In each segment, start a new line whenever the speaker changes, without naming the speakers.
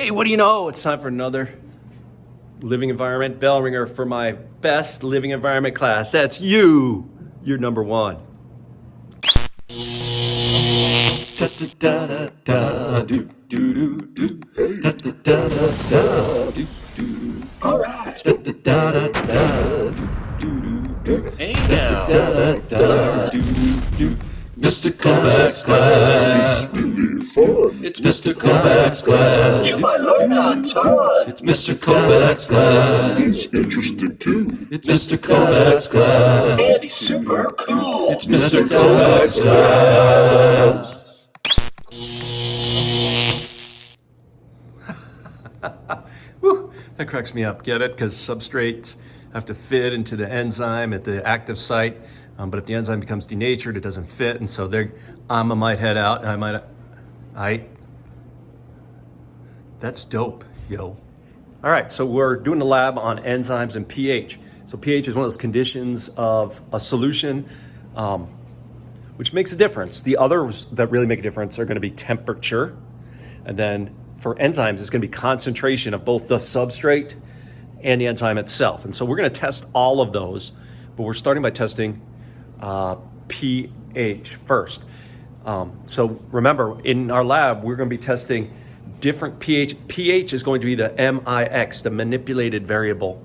Hey, what do you know? It's time for another living environment Bellringer for my best living environment class. That's you. You're number one. All right. Hey now. Mr. Kovacs class. It's Mr. Kovacs class. You might learn a ton. It's Mr. Kovacs class.
It's interesting too.
It's Mr. Kovacs class.
And he's super cool.
It's Mr. Kovacs class. Woo, that cracks me up. Get it? Because substrates have to fit into the enzyme at the active site. But if the enzyme becomes denatured, it doesn't fit. And so I might head out and that's dope, yo. All right, so we're doing the lab on enzymes and pH. So pH is one of those conditions of a solution, which makes a difference. The others that really make a difference are gonna be temperature. And then for enzymes, it's gonna be concentration of both the substrate and the enzyme itself. And so we're gonna test all of those, but we're starting by testing pH first. So remember, in our lab, we're going to be testing different pH. pH is going to be the MIX, the manipulated variable.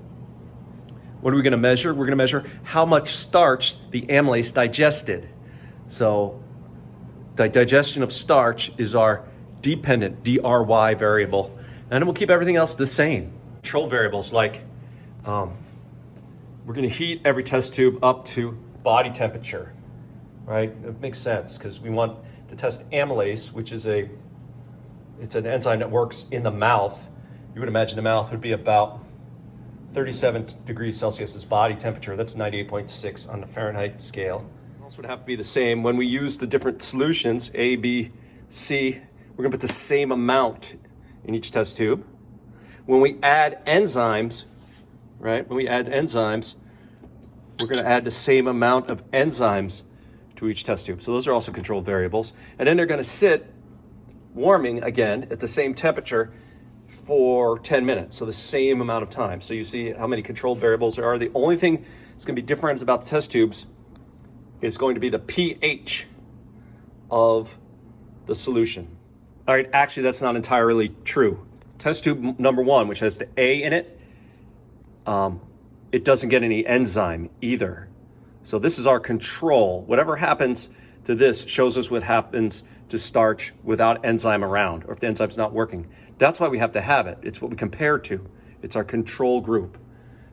What are we going to measure? We're going to measure how much starch the amylase digested. So the digestion of starch is our dependent, DRY variable. And then we'll keep everything else the same. Control variables like we're going to heat every test tube up to body temperature, right? It makes sense because we want to test amylase, which is it's an enzyme that works in the mouth. You would imagine the mouth would be about 37 degrees Celsius is body temperature. That's 98.6 on the Fahrenheit scale. It also would have to be the same when we use the different solutions, A, B, C, we're gonna put the same amount in each test tube. When we add enzymes, right? When we add enzymes, we're going to add the same amount of enzymes to each test tube. So those are also controlled variables. And then they're going to sit warming again at the same temperature for 10 minutes. So the same amount of time. So you see how many controlled variables there are. The only thing that's going to be different about the test tubes is going to be the pH of the solution. All right, actually that's not entirely true. Test tube number one, which has the A in it, it doesn't get any enzyme either. So this is our control. Whatever happens to this shows us what happens to starch without enzyme around, or if the enzyme's not working. That's why we have to have it. It's what we compare to. It's our control group,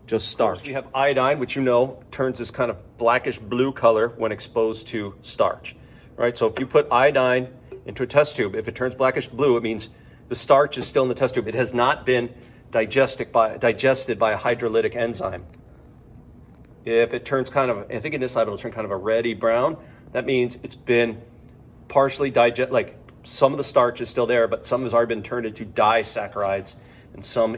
just starch. We have iodine, which you know turns this kind of blackish blue color when exposed to starch, right? So if you put iodine into a test tube, if it turns blackish blue, it means the starch is still in the test tube. It has not been digested by a hydrolytic enzyme. If it turns kind of, I think in this side it'll turn kind of a reddy brown, that means it's been partially digested, like some of the starch is still there, but some has already been turned into disaccharides and some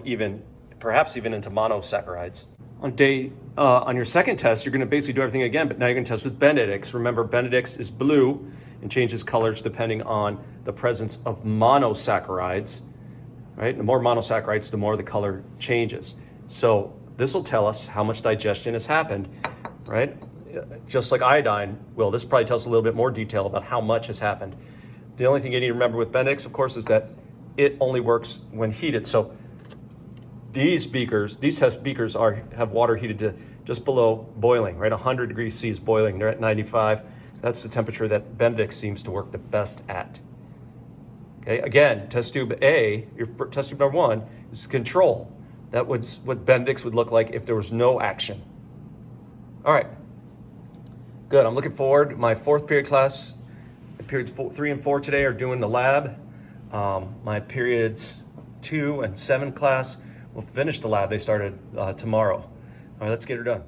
perhaps even into monosaccharides. On your second test, you're gonna basically do everything again, but now you're gonna test with Benedict's. Remember, Benedict's is blue and changes colors depending on the presence of monosaccharides. Right? The more monosaccharides, the more the color changes. So this will tell us how much digestion has happened, right? Just like iodine will. This probably tells us a little bit more detail about how much has happened. The only thing you need to remember with Benedict's, of course, is that it only works when heated. So these test beakers have water heated to just below boiling, right? 100 degrees C is boiling. They're at 95. That's the temperature that Benedict's seems to work the best at. Okay, again, test tube A, your test tube number one, is control. That was what Benedict's would look like if there was no action. All right, good. I'm looking forward. My fourth period class, periods 3 and 4 today are doing the lab. My periods 2 and 7 class will finish the lab. They started tomorrow. All right, let's get her done.